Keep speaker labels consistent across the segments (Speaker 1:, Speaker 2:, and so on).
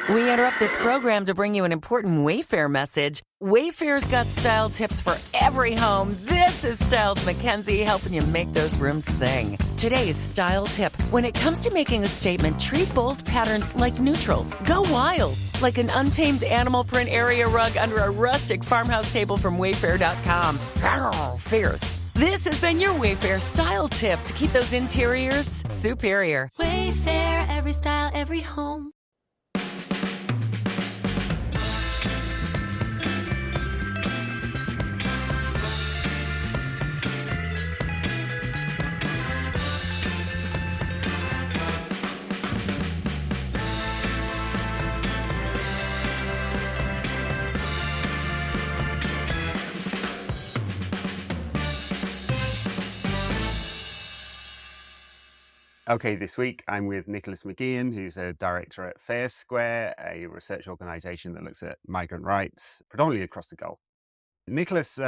Speaker 1: We interrupt this program to bring you an important Wayfair message. Wayfair's got style tips for every home. This is Styles McKenzie helping you make those rooms sing. Today's style tip. When it comes to making a statement, treat bold patterns like neutrals. Go wild, like an untamed animal print area rug under a rustic farmhouse table from Wayfair.com. Arr, fierce. This has been your Wayfair style tip to keep those interiors superior.
Speaker 2: Wayfair, every style, every home.
Speaker 3: Okay, this week I'm with Nicholas McGeehan, who's a director at Fair Square, a research organization that looks at migrant rights, predominantly across the Gulf. Nicholas,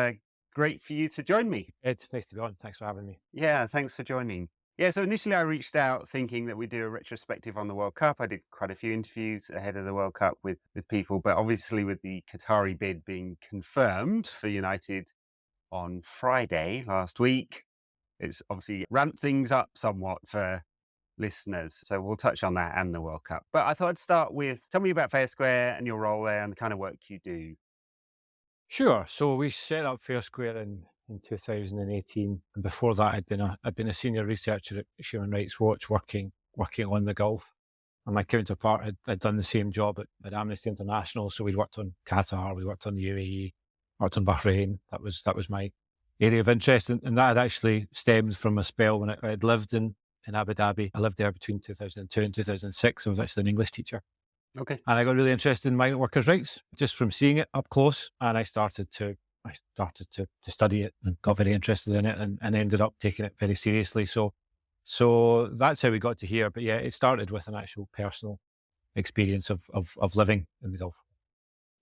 Speaker 3: great for you to join me.
Speaker 4: It's nice to be on. Thanks for having me.
Speaker 3: Yeah, thanks for joining. Yeah, so initially I reached out thinking that we'd do a retrospective on the World Cup. I did quite a few interviews ahead of the World Cup with people, but obviously with the Qatari bid being confirmed for United on Friday last week, it's obviously ramped things up somewhat for listeners. So we'll touch on that and the World Cup. But I thought I'd start with, tell me about Fair Square and your role there and the kind of work you do.
Speaker 4: Sure. So we set up Fair Square in 2018, and before that, I'd been a senior researcher at Human Rights Watch, working on the Gulf. And my counterpart had done the same job at Amnesty International. So we'd worked on Qatar, we worked on the UAE, worked on Bahrain. That was my area of interest, and that had actually stemmed from a spell when I had lived in Abu Dhabi. I lived there between 2002 and 2006. I was actually an English teacher. Okay. And I got really interested in migrant workers' rights just from seeing it up close. And I started to study it and got very interested in it and ended up taking it very seriously. So that's how we got to here. But yeah, it started with an actual personal experience of living in the Gulf.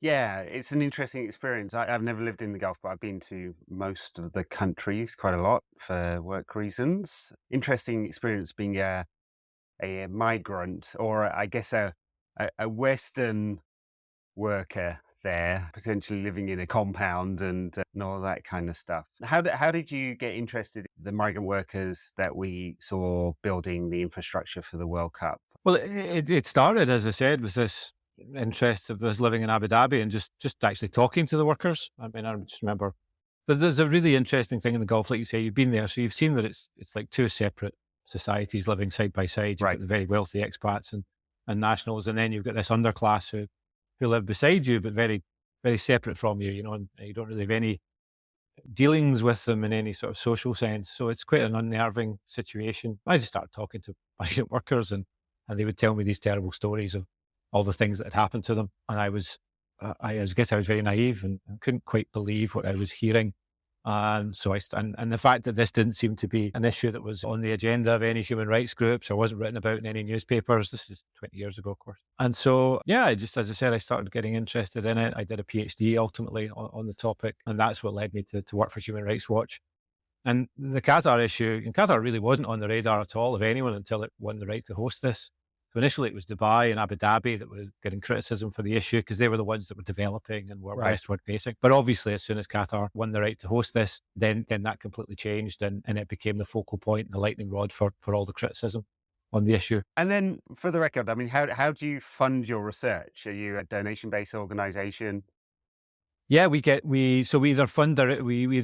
Speaker 3: Yeah, it's an interesting experience. I've never lived in the Gulf, but I've been to most of the countries quite a lot for work reasons. Interesting experience being a migrant, or I guess a Western worker there, potentially living in a compound and all that kind of stuff. How did you get interested in the migrant workers that we saw building the infrastructure for the World Cup?
Speaker 4: Well, it started, as I said, with this interest of us living in Abu Dhabi and just actually talking to the workers. I mean, I just remember there's a really interesting thing in the Gulf, like you say, you've been there, so you've seen that it's like two separate societies living side by side. You've got the very wealthy expats and nationals, and then you've got this underclass who live beside you, but very, very separate from you, and you don't really have any dealings with them in any sort of social sense. So it's quite an unnerving situation. I just started talking to migrant workers and they would tell me these terrible stories of all the things that had happened to them. And I guess I was very naive and couldn't quite believe what I was hearing. And so and the fact that this didn't seem to be an issue that was on the agenda of any human rights groups or wasn't written about in any newspapers. This is 20 years ago, of course. And so, yeah, as I said, I started getting interested in it. I did a PhD ultimately on the topic, and that's what led me to work for Human Rights Watch. And the Qatar issue, and Qatar really wasn't on the radar at all of anyone until it won the right to host this. So initially it was Dubai and Abu Dhabi that were getting criticism for the issue because they were the ones that were developing and were westward facing. But obviously as soon as Qatar won the right to host this, then that completely changed and it became the focal point and the lightning rod for all the criticism on the issue.
Speaker 3: And then for the record, I mean, how do you fund your research? Are you a donation-based organization?
Speaker 4: Yeah, we either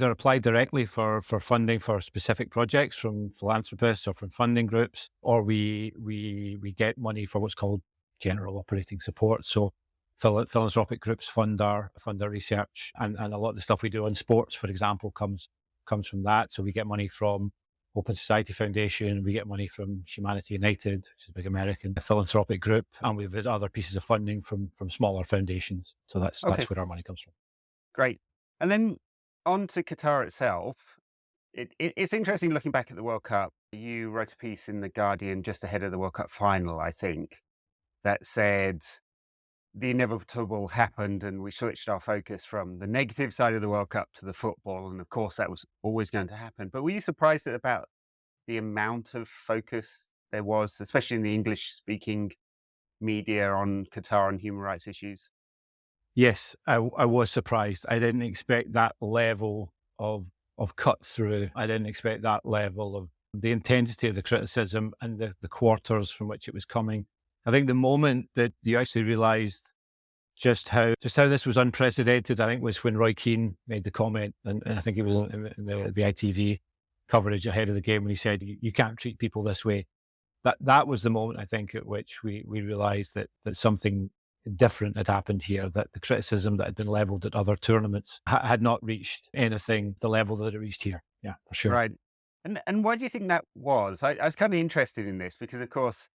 Speaker 4: apply directly for funding for specific projects from philanthropists or from funding groups, or we get money for what's called general operating support. So philanthropic groups fund our research, and a lot of the stuff we do on sports, for example, comes from that. So we get money from Open Society Foundation, we get money from Humanity United, which is a big American philanthropic group, and we've had other pieces of funding from smaller foundations. So that's where our money comes from.
Speaker 3: Great. And then on to Qatar itself. It's interesting looking back at the World Cup. You wrote a piece in The Guardian just ahead of the World Cup final, I think, that said the inevitable happened and we switched our focus from the negative side of the World Cup to the football. And of course, that was always going to happen. But were you surprised about the amount of focus there was, especially in the English-speaking media on Qatar and human rights issues?
Speaker 4: Yes, I was surprised. I didn't expect that level of cut through. I didn't expect that level of the intensity of the criticism and the quarters from which it was coming. I think the moment that you actually realised just how this was unprecedented, I think, was when Roy Keane made the comment, and I think he was in the ITV coverage ahead of the game when he said, "You can't treat people this way." That was the moment, I think, at which we realised that something different had happened here, that the criticism that had been levelled at other tournaments had not reached anything the level that it reached here. Yeah, for sure.
Speaker 3: Right. And why do you think that was? I was kind of interested in this because, of course,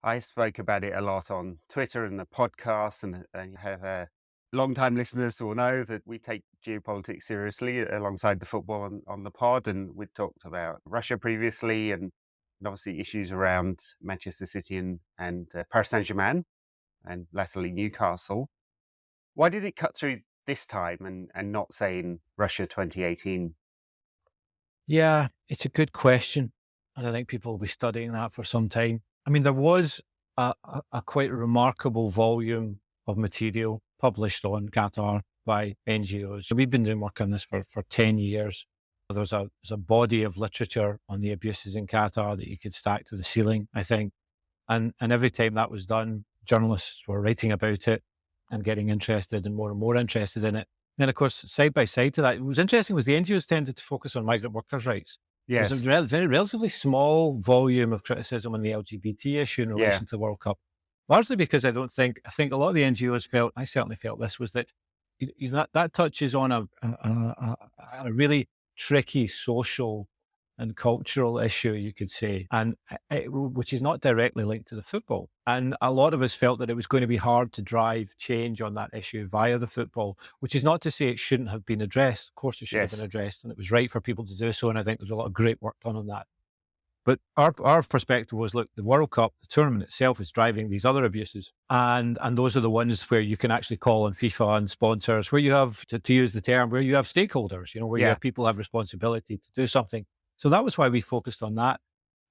Speaker 3: I spoke about it a lot on Twitter and the podcast, and you have long-time listeners will know that we take geopolitics seriously alongside the football on the pod, and we talked about Russia previously, and obviously issues around Manchester City and Paris Saint-Germain, and latterly Newcastle. Why did it cut through this time and not, say, in Russia 2018?
Speaker 4: Yeah, it's a good question. And I think people will be studying that for some time. I mean, there was a quite remarkable volume of material published on Qatar by NGOs. So we've been doing work on this for 10 years. There's a body of literature on the abuses in Qatar that you could stack to the ceiling, I think. And every time that was done, journalists were writing about it and getting interested and more interested in it. Then, of course, side by side to that, what was interesting was the NGOs tended to focus on migrant workers' rights.
Speaker 3: Yes.
Speaker 4: There's a very relatively small volume of criticism on the LGBT issue in relation to the World Cup, largely because I think a lot of the NGOs felt, I certainly felt this, was that that touches on a really tricky social and cultural issue, you could say, and which is not directly linked to the football. And a lot of us felt that it was going to be hard to drive change on that issue via the football, which is not to say it shouldn't have been addressed. Of course, it should have been addressed, and it was right for people to do so. And I think there's a lot of great work done on that. But our perspective was, look, the World Cup, the tournament itself, is driving these other abuses. And those are the ones where you can actually call on FIFA and sponsors, where you have, to use the term, where you have stakeholders, where you have people have responsibility to do something. So that was why we focused on that.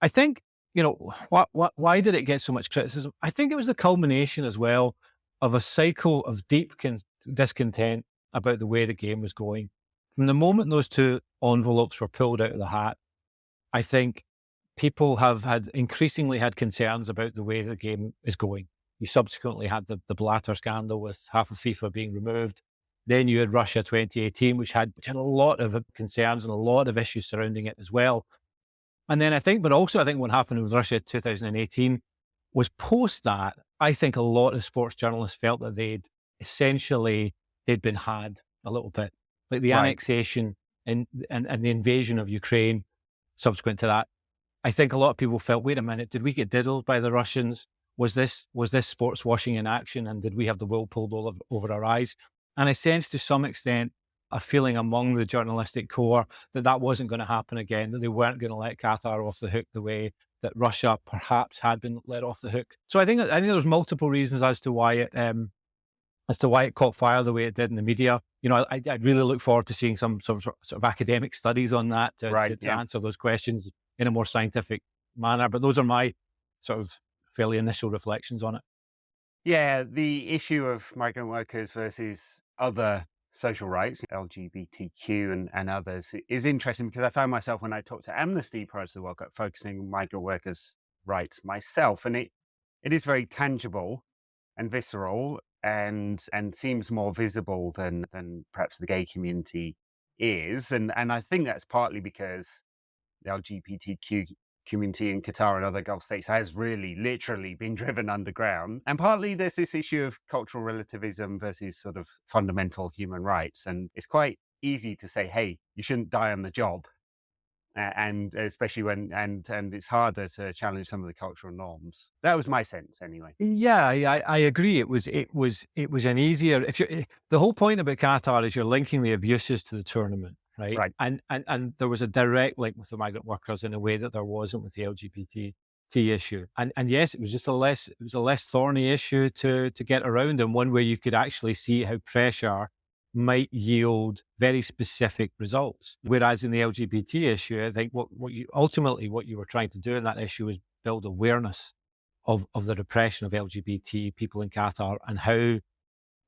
Speaker 4: I think, why did it get so much criticism? I think it was the culmination as well of a cycle of deep discontent about the way the game was going. From the moment those two envelopes were pulled out of the hat, I think people have increasingly had concerns about the way the game is going. You subsequently had the Blatter scandal with half of FIFA being removed. Then you had Russia 2018, which had a lot of concerns and a lot of issues surrounding it as well. And then I think what happened with Russia 2018 was post that, I think a lot of sports journalists felt that they'd been had a little bit. Like the annexation and the invasion of Ukraine subsequent to that. I think a lot of people felt, wait a minute, did we get diddled by the Russians? Was this sports washing in action? And did we have the wool pulled over our eyes? And I sensed to some extent a feeling among the journalistic core that wasn't going to happen again, that they weren't going to let Qatar off the hook the way that Russia perhaps had been let off the hook. So I think there's multiple reasons as to why it caught fire the way it did in the media. I'd really look forward to seeing some sort of academic studies on that to answer those questions in a more scientific manner. But those are my sort of fairly initial reflections on it.
Speaker 3: Yeah, the issue of migrant workers versus other social rights, LGBTQ and others, is interesting because I found myself, when I talked to Amnesty prior to the World Cup, focusing on migrant workers' rights myself. And it is very tangible and visceral and seems more visible than perhaps the gay community is. And I think that's partly because the LGBTQ community in Qatar and other Gulf states has really literally been driven underground. And partly there's this issue of cultural relativism versus sort of fundamental human rights. And it's quite easy to say, hey, you shouldn't die on the job. And especially and it's harder to challenge some of the cultural norms. That was my sense anyway.
Speaker 4: Yeah, I agree. It was an easier, the whole point about Qatar is you're linking the abuses to the tournament. Right. And there was a direct link with the migrant workers in a way that there wasn't with the LGBT issue. And yes, it was a less thorny issue to get around, and one where you could actually see how pressure might yield very specific results. Whereas in the LGBT issue, I think what you were trying to do in that issue is build awareness of the repression of LGBT people in Qatar, and how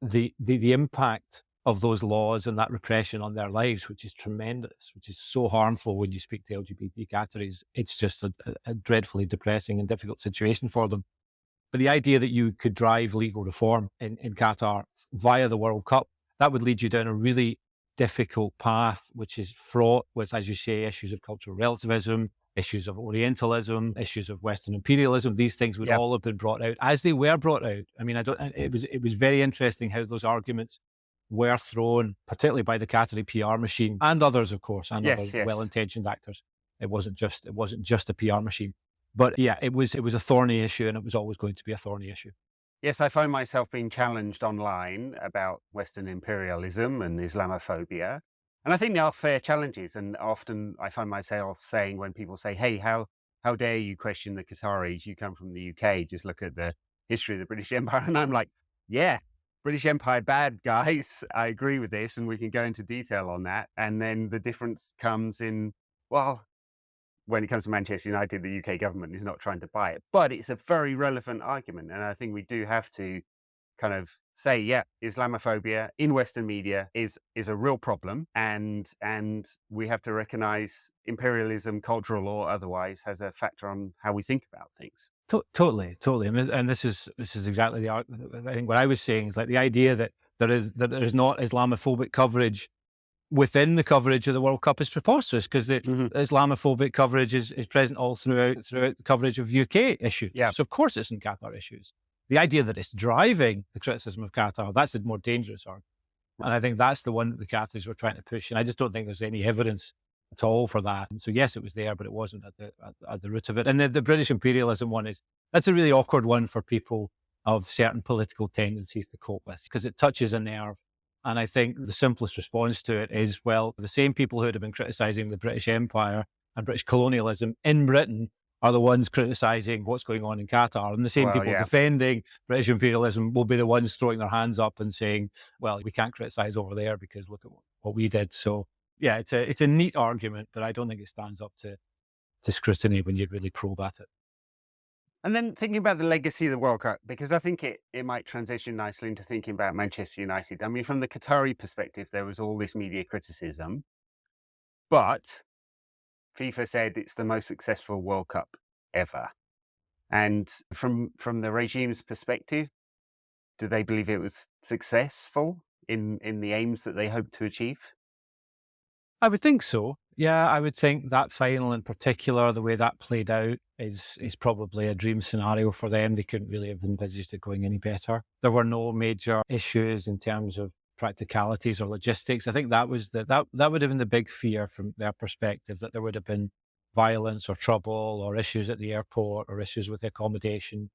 Speaker 4: the impact of those laws and that repression on their lives, which is tremendous, which is so harmful when you speak to LGBT Qataris. It's just a dreadfully depressing and difficult situation for them. But the idea that you could drive legal reform in Qatar via the World Cup, that would lead you down a really difficult path, which is fraught with, as you say, issues of cultural relativism, issues of Orientalism, issues of Western imperialism. These things would all have been brought out as they were brought out. I mean, it was very interesting how those arguments were thrown, particularly by the Qatari PR machine and others, of course, and other well-intentioned actors. It wasn't just a PR machine. But yeah, it was a thorny issue, and it was always going to be a thorny issue.
Speaker 3: Yes, I find myself being challenged online about Western imperialism and Islamophobia. And I think they are fair challenges. And often I find myself saying, when people say, hey, how dare you question the Qataris? You come from the UK, just look at the history of the British Empire. And I'm like, yeah, British Empire bad, guys. I agree with this, and we can go into detail on that. And then the difference comes in, well, when it comes to Manchester United, the UK government is not trying to buy it. But it's a very relevant argument. And I think we do have to kind of say, yeah, Islamophobia in Western media is a real problem. And we have to recognize imperialism, cultural or otherwise, has a factor on how we think about things.
Speaker 4: Totally. And this is exactly I think what I was saying is like the idea that there is not Islamophobic coverage within the coverage of the World Cup is preposterous, because the Islamophobic coverage is present all throughout the coverage of UK issues. Yeah. So of course it's in Qatar issues. The idea that it's driving the criticism of Qatar, that's a more dangerous argument. And I think that's the one that the Qataris were trying to push. And I just don't think there's any evidence at all for that. And so yes, it was there, but it wasn't at the root of it. And the British imperialism one that's a really awkward one for people of certain political tendencies to cope with, because it touches a nerve. And I think the simplest response to it is, well, the same people who would have been criticising the British Empire and British colonialism in Britain are the ones criticising what's going on in Qatar. And the same people defending British imperialism will be the ones throwing their hands up and saying, well, we can't criticise over there because look at what we did. So yeah, it's a neat argument, but I don't think it stands up to scrutiny when you really probe at it.
Speaker 3: And then thinking about the legacy of the World Cup, because I think it might transition nicely into thinking about Manchester United. I mean, from the Qatari perspective, there was all this media criticism, but FIFA said it's the most successful World Cup ever. And from the regime's perspective, do they believe it was successful in the aims that they hoped to achieve?
Speaker 4: I would think so. Yeah, I would think that final in particular, the way that played out is probably a dream scenario for them. They couldn't really have envisaged it going any better. There were no major issues in terms of practicalities or logistics. I think that was that would have been the big fear from their perspective, that there would have been violence or trouble or issues at the airport or issues with the accommodation.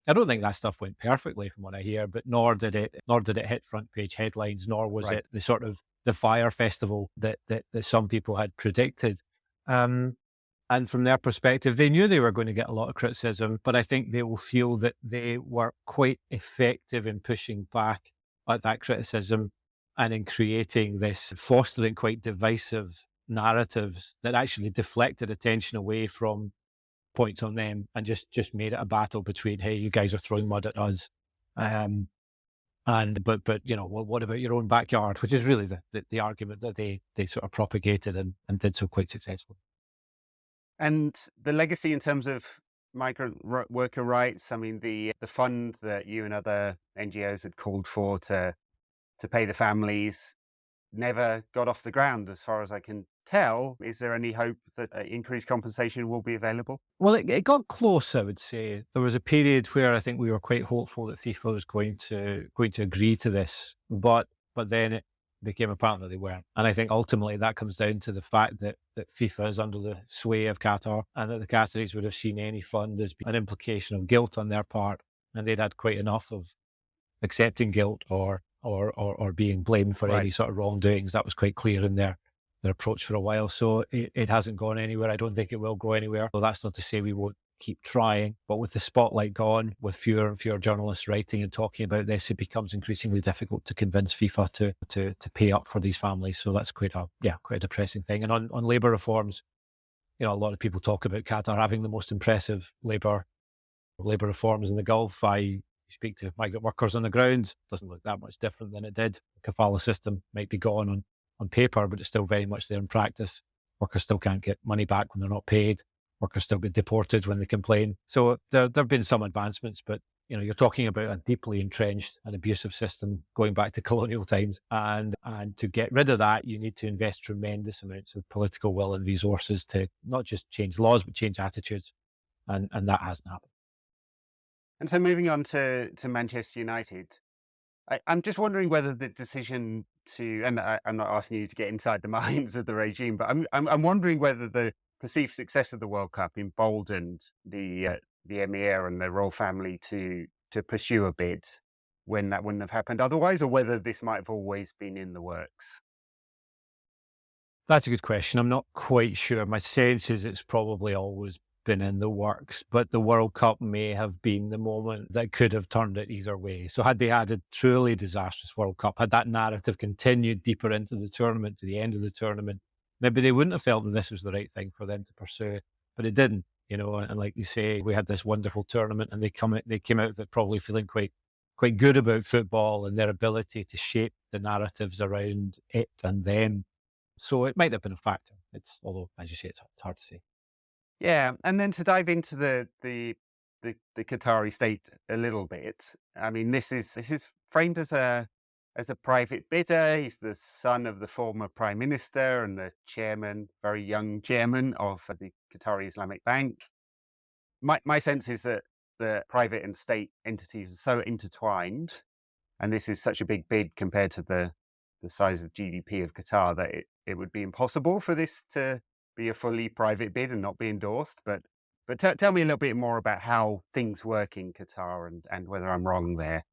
Speaker 4: I don't think that stuff went perfectly from what I hear, but nor did it hit front page headlines, nor was it the sort of the fire festival that some people had predicted. And from their perspective, they knew they were going to get a lot of criticism, but I think they will feel that they were quite effective in pushing back at that criticism and in creating this, fostering quite divisive narratives that actually deflected attention away from points on them and just made it a battle between, hey, you guys are throwing mud at us. But you know, well, what about your own backyard? Which is really the argument that they sort of propagated and did so quite successfully.
Speaker 3: And the legacy in terms of migrant worker rights, I mean, the fund that you and other NGOs had called for to pay the families never got off the ground, as far as I can tell. Is there any hope that increased compensation will be available?
Speaker 4: Well, it got close, I would say. There was a period where I think we were quite hopeful that FIFA was going to agree to this, but then it became apparent that they weren't. And I think ultimately that comes down to the fact that FIFA is under the sway of Qatar, and that the Qataris would have seen any fund as an implication of guilt on their part, and they'd had quite enough of accepting guilt or being blamed for any sort of wrongdoings. That was quite clear in their approach for a while. So it hasn't gone anywhere. I don't think it will go anywhere. So that's not to say we won't keep trying, but with the spotlight gone, with fewer and fewer journalists writing and talking about this, it becomes increasingly difficult to convince FIFA to pay up for these families. So that's quite a depressing thing. And on labour reforms, you know, a lot of people talk about Qatar having the most impressive labour labour reforms in the Gulf. You speak to migrant workers on the ground, doesn't look that much different than it did. The kafala system might be gone on paper, but it's still very much there in practice. Workers still can't get money back when they're not paid. Workers still get deported when they complain. So there have been some advancements, but you're talking about a deeply entrenched and abusive system going back to colonial times. And to get rid of that, you need to invest tremendous amounts of political will and resources to not just change laws, but change attitudes. And that hasn't happened.
Speaker 3: And so moving on to Manchester United, I'm just wondering whether the decision to, and I'm not asking you to get inside the minds of the regime, but I'm wondering whether the perceived success of the World Cup emboldened the Emir and the royal family to pursue a bid when that wouldn't have happened otherwise, or whether this might have always been in the works.
Speaker 4: That's a good question. I'm not quite sure. My sense is it's probably always been in the works, but the World Cup may have been the moment that could have turned it either way. So had they had a truly disastrous World Cup, had that narrative continued deeper into the tournament, to the end of the tournament, maybe they wouldn't have felt that this was the right thing for them to pursue, but it didn't, and like you say, we had this wonderful tournament and they came out of it probably feeling quite good about football and their ability to shape the narratives around it and them. So it might have been a factor. Although, as you say, it's hard to say.
Speaker 3: Yeah, and then to dive into the Qatari state a little bit. I mean, this is framed as a private bidder. He's the son of the former prime minister and the very young chairman of the Qatari Islamic Bank. My sense is that the private and state entities are so intertwined, and this is such a big bid compared to the size of GDP of Qatar that it would be impossible for this to be a fully private bid and not be endorsed. But tell me a little bit more about how things work in Qatar and whether I'm wrong there.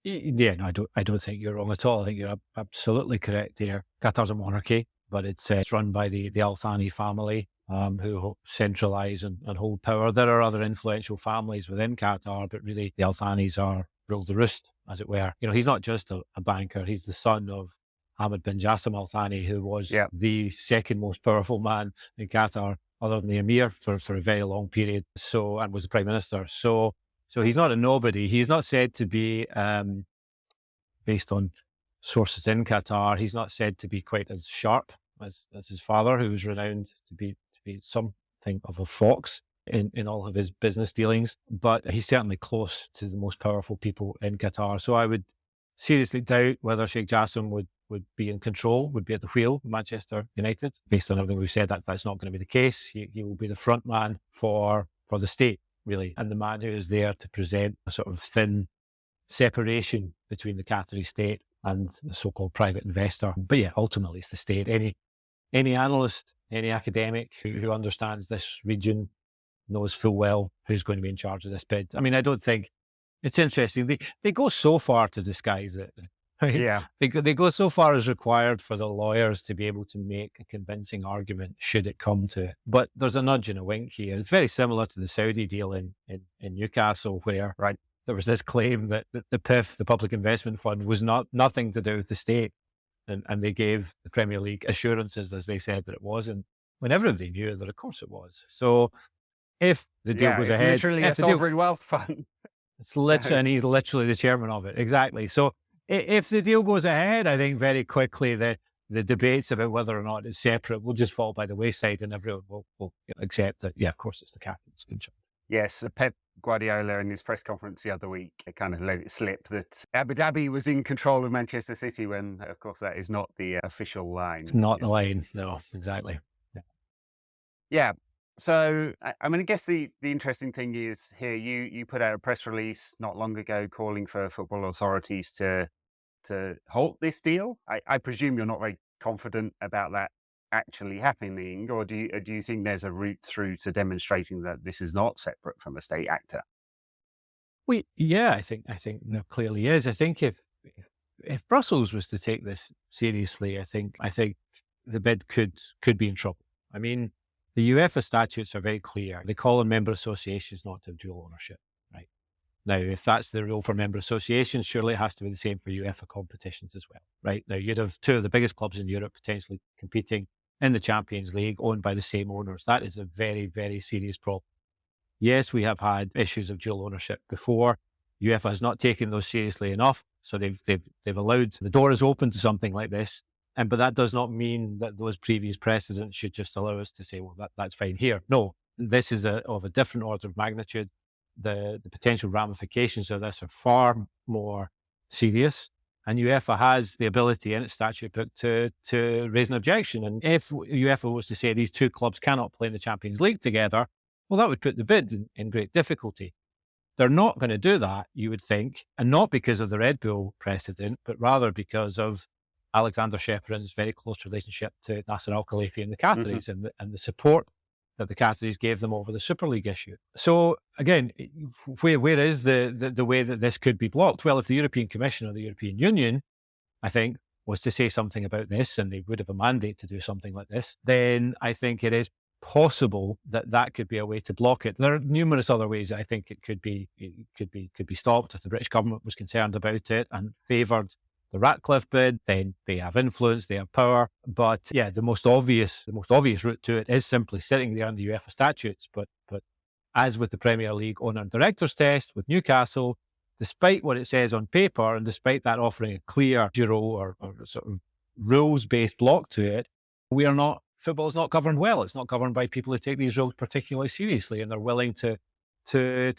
Speaker 4: Yeah, no, I don't think you're wrong at all. I think you're absolutely correct there. Qatar's a monarchy, but it's run by the Al Thani family, who centralise and hold power. There are other influential families within Qatar, but really the Al Thanis rule the roost, as it were. He's not just a banker. He's the son of Hamad bin Jassim Al Thani, who was the second most powerful man in Qatar, other than the Emir, for a very long period. And was the prime minister. So he's not a nobody. He's not said to be, based on sources in Qatar, he's not said to be quite as sharp as his father, who was renowned to be something of a fox in all of his business dealings. But he's certainly close to the most powerful people in Qatar. So I would seriously doubt whether Sheikh Jassim would be in control, would be at the wheel of Manchester United. Based on everything we've said, that's not going to be the case. He will be the front man for the state, really, and the man who is there to present a sort of thin separation between the Qatari state and the so-called private investor. But yeah, ultimately it's the state. Any analyst, any academic who understands this region knows full well who's going to be in charge of this bid. I mean, I don't think it's interesting. They go so far to disguise it. Right?
Speaker 3: Yeah.
Speaker 4: They go so far as required for the lawyers to be able to make a convincing argument should it come to it. But there's a nudge and a wink here. It's very similar to the Saudi deal in Newcastle, where there was this claim that the PIF, the Public Investment Fund, was nothing to do with the state. And they gave the Premier League assurances, as they said, that it wasn't, when everybody knew that of course it was. So if the deal goes ahead...
Speaker 3: It's literally a sovereign wealth fund.
Speaker 4: It's literally, and he's literally the chairman of it. Exactly. So if the deal goes ahead, I think very quickly the debates about whether or not it's separate will just fall by the wayside, and everyone will accept that, yeah, of course it's the Catholics in charge.
Speaker 3: Yes, Pep Guardiola in his press conference the other week kind of let it slip that Abu Dhabi was in control of Manchester City when, of course, that is not the official line.
Speaker 4: It's not the line, no, exactly.
Speaker 3: Yeah. So, I mean, I guess the interesting thing is here, you put out a press release not long ago calling for football authorities to halt this deal. I presume you're not very confident about that actually happening, or do you think there's a route through to demonstrating that this is not separate from a state actor?
Speaker 4: Well, yeah, I think there clearly is. I think if Brussels was to take this seriously, I think the bid could be in trouble. I mean, the UEFA statutes are very clear. They call on member associations not to have dual ownership, right? Now, if that's the rule for member associations, surely it has to be the same for UEFA competitions as well, right? Now, you'd have two of the biggest clubs in Europe potentially competing in the Champions League, owned by the same owners. That is a very, very serious problem. Yes, we have had issues of dual ownership before. UEFA has not taken those seriously enough, so they've allowed the door is open to something like this. But that does not mean that those previous precedents should just allow us to say, well, that's fine here. No, this is of a different order of magnitude. The potential ramifications of this are far more serious. And UEFA has the ability in its statute book to raise an objection. And if UEFA was to say these two clubs cannot play in the Champions League together, well, that would put the bid in great difficulty. They're not going to do that, you would think, and not because of the Red Bull precedent, but rather because of Alexander Shepard's very close relationship to Nasser Al-Khelaifi and the Qataris, and the support that the Qataris gave them over the Super League issue. So again, where is the way that this could be blocked? Well, if the European Commission or the European Union, I think, was to say something about this, and they would have a mandate to do something like this, then I think it is possible that could be a way to block it. There are numerous other ways I think it could be stopped. If the British government was concerned about it and favoured the Ratcliffe bid, then they have influence, they have power. But yeah, the most obvious route to it is simply sitting there in the UEFA statutes. But as with the Premier League owner and directors test with Newcastle, despite what it says on paper and despite that offering a clear or sort of rules-based block to it, football is not governed well. It's not governed by people who take these rules particularly seriously, and they're willing to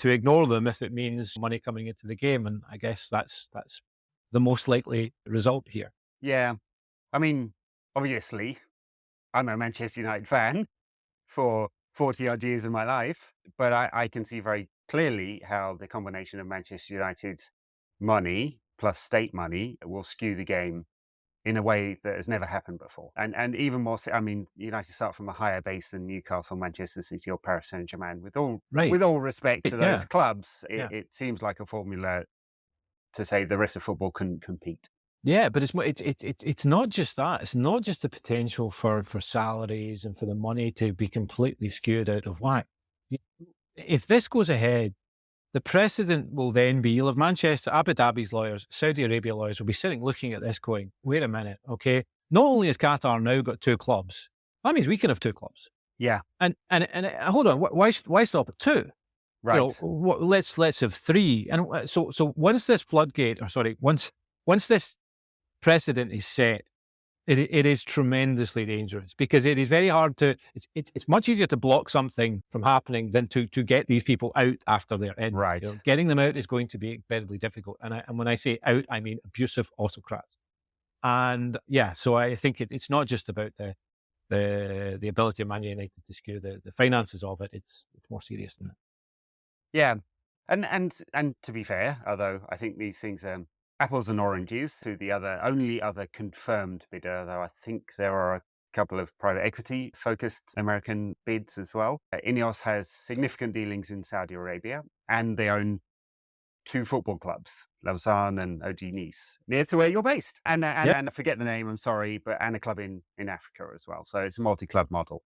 Speaker 4: ignore them if it means money coming into the game. And I guess that's the most likely result here.
Speaker 3: Yeah. I mean, obviously, I'm a Manchester United fan for 40 odd years of my life, but I can see very clearly how the combination of Manchester United money plus state money will skew the game in a way that has never happened before. And even more, I mean, United start from a higher base than Newcastle, Manchester City or Paris Saint-Germain. With all respect to those clubs, it seems like a formula to say the rest of football couldn't compete.
Speaker 4: Yeah, but it's not just that. It's not just the potential for salaries and for the money to be completely skewed out of whack. If this goes ahead, the precedent will then be, you'll have Manchester, Abu Dhabi's lawyers, Saudi Arabia lawyers will be sitting looking at this going, wait a minute, okay, not only has Qatar now got two clubs, that means we can have two clubs.
Speaker 3: Yeah.
Speaker 4: And hold on, why stop at two?
Speaker 3: Right.
Speaker 4: You know, let's have three. And so once this once this precedent is set, it is tremendously dangerous, because it is very hard to, it's much easier to block something from happening than to get these people out after they're in.
Speaker 3: Right.
Speaker 4: You know, getting them out is going to be incredibly difficult. And when I say out, I mean abusive autocrats. And yeah, so I think it's not just about the ability of Man United to skew the finances of it. It's more serious than that.
Speaker 3: Yeah. And to be fair, although I think these things apples and oranges to the only other confirmed bidder, though I think there are a couple of private equity focused American bids as well. Ineos has significant dealings in Saudi Arabia, and they own two football clubs, Lausanne and OG Nice, near to where you're based. And I forget the name, I'm sorry, and a club in Africa as well. So it's a multi-club model.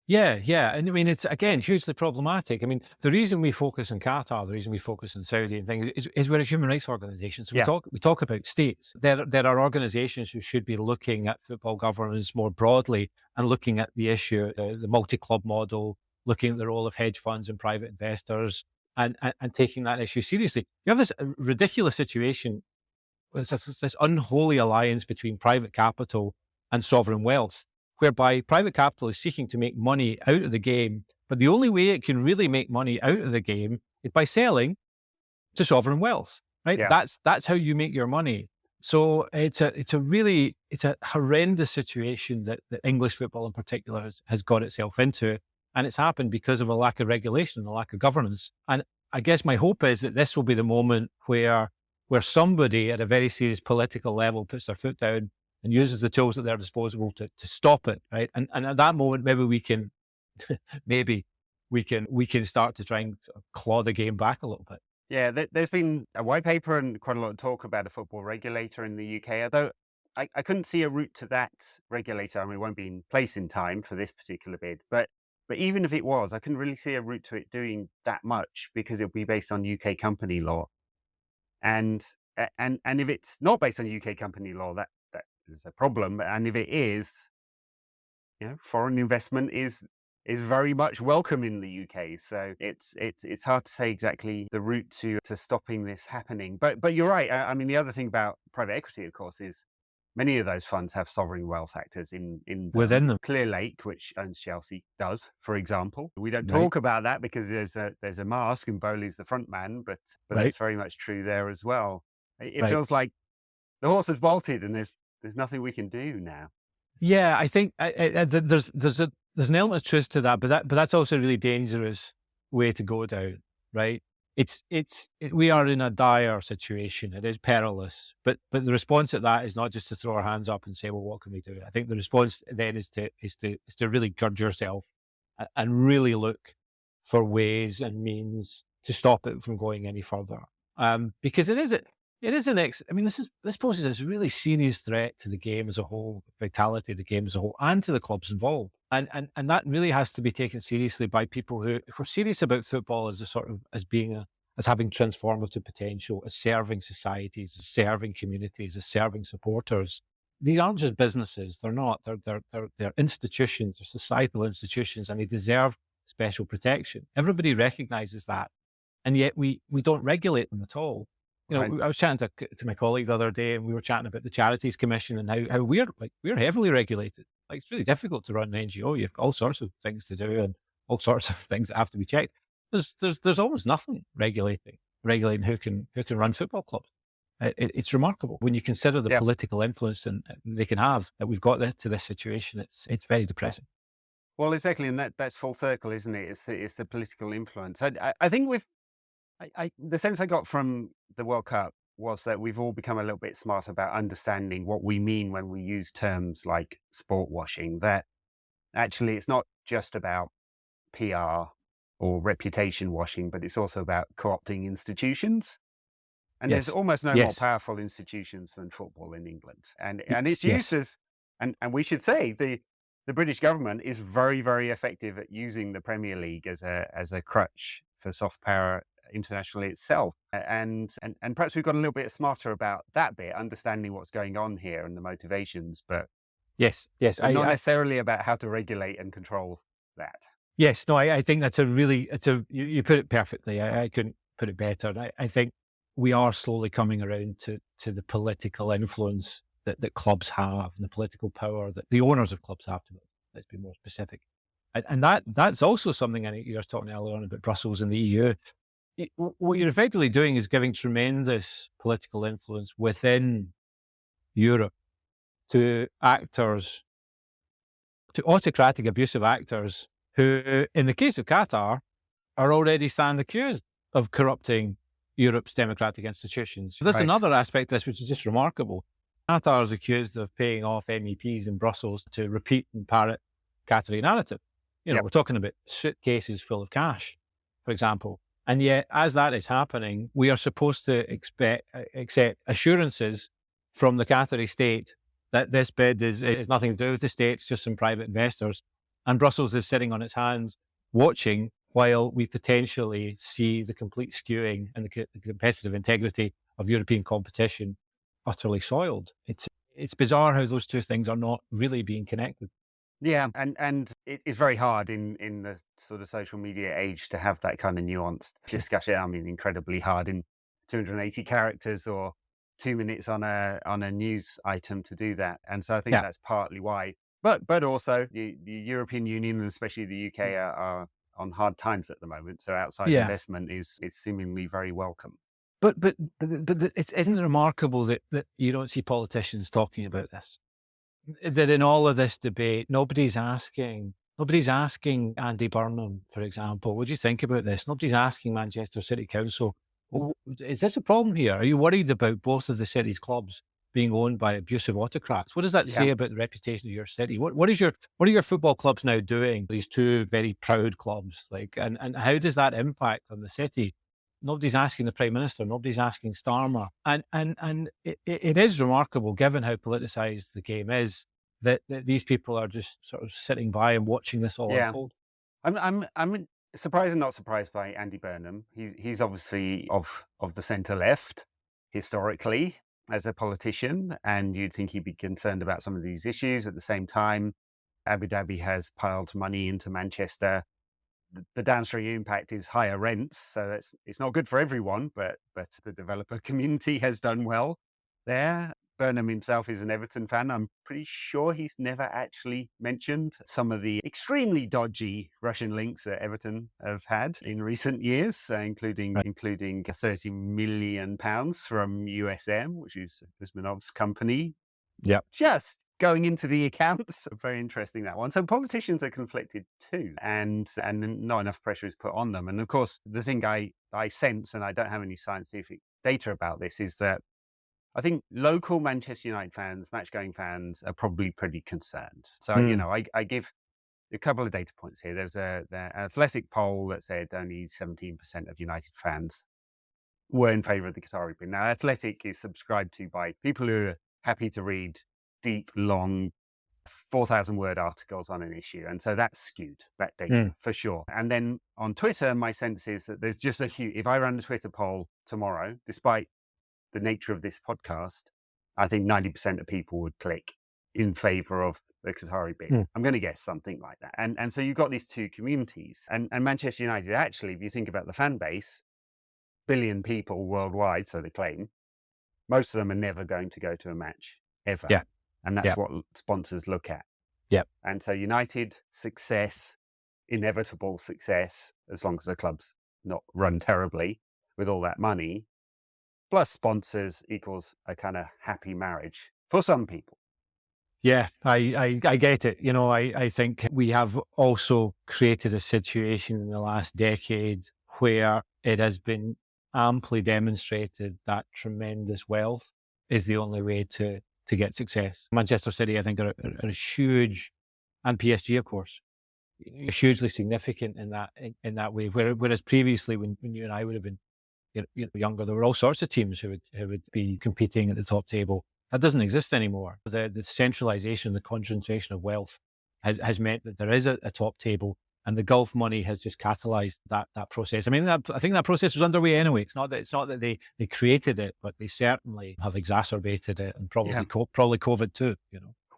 Speaker 4: Yeah. And I mean, it's, again, hugely problematic. I mean, the reason we focus on Qatar, the reason we focus on Saudi and things is we're a human rights organization. So we talk about states. There are organizations who should be looking at football governance more broadly and looking at the issue, the multi-club model, looking at the role of hedge funds and private investors and taking that issue seriously. You have this ridiculous situation, this unholy alliance between private capital and sovereign wealth, whereby private capital is seeking to make money out of the game, but the only way it can really make money out of the game is by selling to sovereign wealth, right?
Speaker 3: Yeah.
Speaker 4: That's how you make your money. So it's a horrendous situation that English football in particular has got itself into, and it's happened because of a lack of regulation and a lack of governance. And I guess my hope is that this will be the moment where somebody at a very serious political level puts their foot down and uses the tools at their disposal to stop it, right? And at that moment, maybe we can start to try and claw the game back a little bit.
Speaker 3: Yeah, there's been a white paper and quite a lot of talk about a football regulator in the UK, although I couldn't see a route to that regulator. I mean, it won't be in place in time for this particular bid, but even if it was, I couldn't really see a route to it doing that much, because it'll be based on UK company law. And if it's not based on UK company law, that is a problem. And if it is, foreign investment is is very much welcome in the UK. So it's hard to say exactly the route to stopping this happening. But you're right. I mean, the other thing about private equity, of course, is many of those funds have sovereign wealth actors in them.
Speaker 4: Within them.
Speaker 3: Clearlake, which owns Chelsea, does, for example. We don't
Speaker 4: Right.
Speaker 3: talk about that because there's a mask and Bowley's the front man, but
Speaker 4: Right.
Speaker 3: that's very much true there as well. It
Speaker 4: Right.
Speaker 3: feels like the horse has bolted and there's nothing we can do now.
Speaker 4: Yeah, I think there's an element of truth to that, but that's also a really dangerous way to go down, right? We are in a dire situation. It is perilous, but the response at that is not just to throw our hands up and say, well, what can we do? I think the response then is to really gird yourself and really look for ways and means to stop it from going any further. Because this poses a really serious threat to the game as a whole, vitality of the game as a whole, and to the clubs involved. And that really has to be taken seriously by people who, if we're serious about football as as having transformative potential, as serving societies, as serving communities, as serving supporters. These aren't just businesses. They're not. They're institutions. They're societal institutions, and they deserve special protection. Everybody recognizes that, and yet we don't regulate them at all.
Speaker 3: Right.
Speaker 4: I was chatting to my colleague the other day, and we were chatting about the Charities Commission and how we're heavily regulated. Like, it's really difficult to run an NGO. You've got all sorts of things to do and all sorts of things that have to be checked. There's almost nothing regulating who can run football clubs. It's remarkable when you consider the political influence and they can have, that we've got to this situation. It's very depressing.
Speaker 3: Well, exactly, and that's full circle, isn't it? It's the political influence. I think the sense I got from the World Cup was that we've all become a little bit smarter about understanding what we mean when we use terms like sport washing. That actually it's not just about PR or reputation washing, but it's also about co-opting institutions. And
Speaker 4: Yes.
Speaker 3: there's almost no more
Speaker 4: Yes.
Speaker 3: powerful institutions than football in England. And it's used as, and we should say, the British government is very, very effective at using the Premier League as a crutch for soft power internationally itself. And perhaps we've got a little bit smarter about that bit, understanding what's going on here and the motivations, but
Speaker 4: Yes.
Speaker 3: not necessarily about how to regulate and control that.
Speaker 4: Yes, no, I think that's you put it perfectly. I couldn't put it better. And I think we are slowly coming around to the political influence that clubs have and the political power that the owners of clubs have. Let's be more specific. And that's also something I think you were talking earlier on about Brussels and the EU. What you're effectively doing is giving tremendous political influence within Europe to actors, to autocratic, abusive actors who, in the case of Qatar, are already stand accused of corrupting Europe's democratic institutions. There's another aspect of this which is just remarkable. Qatar is accused of paying off MEPs in Brussels to repeat and parrot Qatari narrative. We're talking about suitcases full of cash, for example. And yet, as that is happening, we are supposed to accept assurances from the Qatari state that this bid is nothing to do with the state, it's just some private investors. And Brussels is sitting on its hands watching while we potentially see the complete skewing and the competitive integrity of European competition utterly soiled. It's bizarre how those two things are not really being connected.
Speaker 3: Yeah, and it's very hard in the sort of social media age to have that kind of nuanced discussion. I mean, incredibly hard in 280 characters or 2 minutes on a news item to do that. And so I think that's partly why. But also the European Union and especially the UK are on hard times at the moment. So outside investment is seemingly very welcome.
Speaker 4: But isn't it remarkable that you don't see politicians talking about this? That in all of this debate, nobody's asking Andy Burnham, for example, what do you think about this? Nobody's asking Manchester City Council, is this a problem here? Are you worried about both of the city's clubs being owned by abusive autocrats? What does that say about the reputation of your city? What are your football clubs now doing? These two very proud clubs, and how does that impact on the city? Nobody's asking the Prime Minister. Nobody's asking Starmer. And it is remarkable, given how politicised the game is, that these people are just sort of sitting by and watching this all unfold.
Speaker 3: I'm surprised and not surprised by Andy Burnham. He's obviously of the centre left historically as a politician, and you'd think he'd be concerned about some of these issues. At the same time, Abu Dhabi has piled money into Manchester. The downstream impact is higher rents, so it's not good for everyone, but the developer community has done well there. Burnham himself is an Everton fan. I'm pretty sure he's never actually mentioned some of the extremely dodgy Russian links that Everton have had in recent years, including £30 million from USM, which is Usmanov's company.
Speaker 4: Yeah.
Speaker 3: Just going into the accounts. Very interesting, that one. So politicians are conflicted too, and not enough pressure is put on them. And of course, the thing I sense, and I don't have any scientific data about this, is that I think local Manchester United fans, match-going fans, are probably pretty concerned. So, I give a couple of data points here. There's an Athletic poll that said only 17% of United fans were in favour of the Qatari bid. Now, Athletic is subscribed to by people who are happy to read deep, long, 4,000-word articles on an issue. And so that's skewed, that data, for sure. And then on Twitter, my sense is that there's just a huge... If I ran a Twitter poll tomorrow, despite the nature of this podcast, I think 90% of people would click in favour of the Qatari bid. I'm going to guess something like that. And so you've got these two communities. And Manchester United, actually, if you think about the fan base, billion people worldwide, so they claim, most of them are never going to go to a match, ever.
Speaker 4: Yeah.
Speaker 3: And that's what sponsors look at.
Speaker 4: Yeah.
Speaker 3: And so United success, inevitable success, as long as the club's not run terribly with all that money, plus sponsors equals a kind of happy marriage for some people.
Speaker 4: Yeah, I get it. I think we have also created a situation in the last decade where it has been amply demonstrated that tremendous wealth is the only way to get success. Manchester City, I think, are huge, and PSG, of course, hugely significant in that way. Whereas previously, when you and I would have been younger, there were all sorts of teams who would be competing at the top table. That doesn't exist anymore. The centralization, the concentration of wealth has meant that there is a top table, and the Gulf money has just catalyzed that process. I mean, I think that process was underway anyway. It's not that they created it, but they certainly have exacerbated it, and probably COVID too.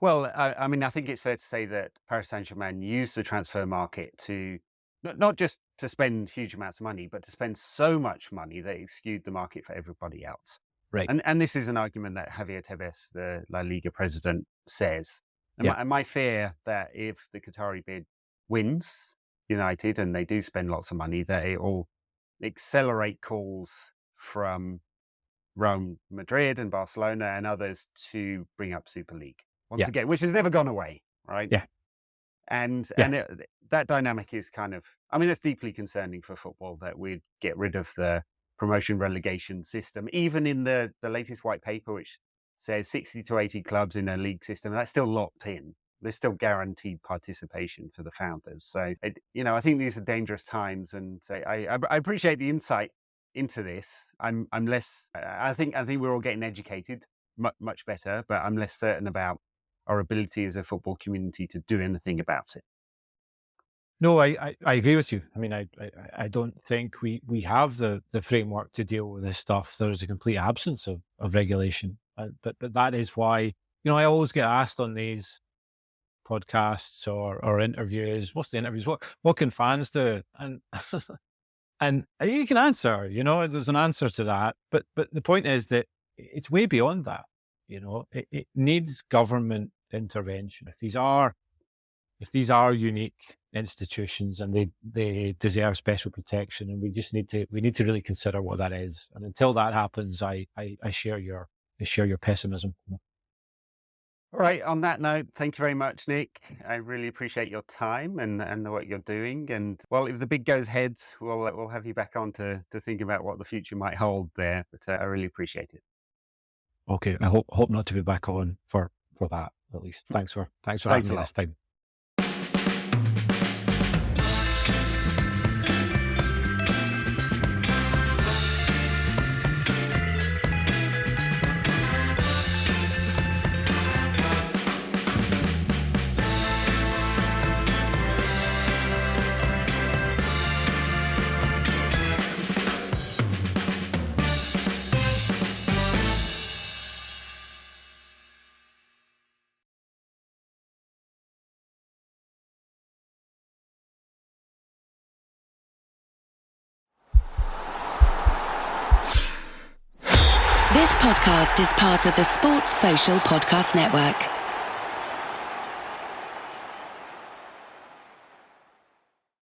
Speaker 3: Well, I mean, I think it's fair to say that Paris Saint-Germain used the transfer market to not just to spend huge amounts of money, but to spend so much money that it skewed the market for everybody else.
Speaker 4: Right.
Speaker 3: And this is an argument that Javier Tebas, the La Liga president, says. And my fear that if the Qatari bid wins United and they do spend lots of money, that it will accelerate calls from Rome, Madrid and Barcelona and others to bring up Super League once again, which has never gone away, right?
Speaker 4: Yeah.
Speaker 3: And that dynamic is kind of, I mean, it's deeply concerning for football that we'd get rid of the promotion relegation system, even in the latest white paper, which says 60 to 80 clubs in a league system. That's still locked in. There's still guaranteed participation for the founders. So, I think these are dangerous times, and I appreciate the insight into this. I'm less. I think we're all getting educated much better, but I'm less certain about our ability as a football community to do anything about it.
Speaker 4: No, I agree with you. I mean, I don't think we have the framework to deal with this stuff. There's a complete absence of regulation. But that is why, I always get asked on these podcasts or interviews, what's the interviews? What can fans do? And and you can answer, there's an answer to that. But the point is that it's way beyond that. It needs government intervention. If these are unique institutions and they deserve special protection, and we need to really consider what that is. And until that happens, I share your pessimism.
Speaker 3: All right. On that note, thank you very much, Nick. I really appreciate your time and what you're doing. And well, if the bid goes ahead, we'll have you back on to think about what the future might hold there. But I really appreciate it.
Speaker 4: Okay. I hope not to be back on for that, at least. Thanks for having me last time.
Speaker 5: podcast is part of the Sports Social Podcast Network.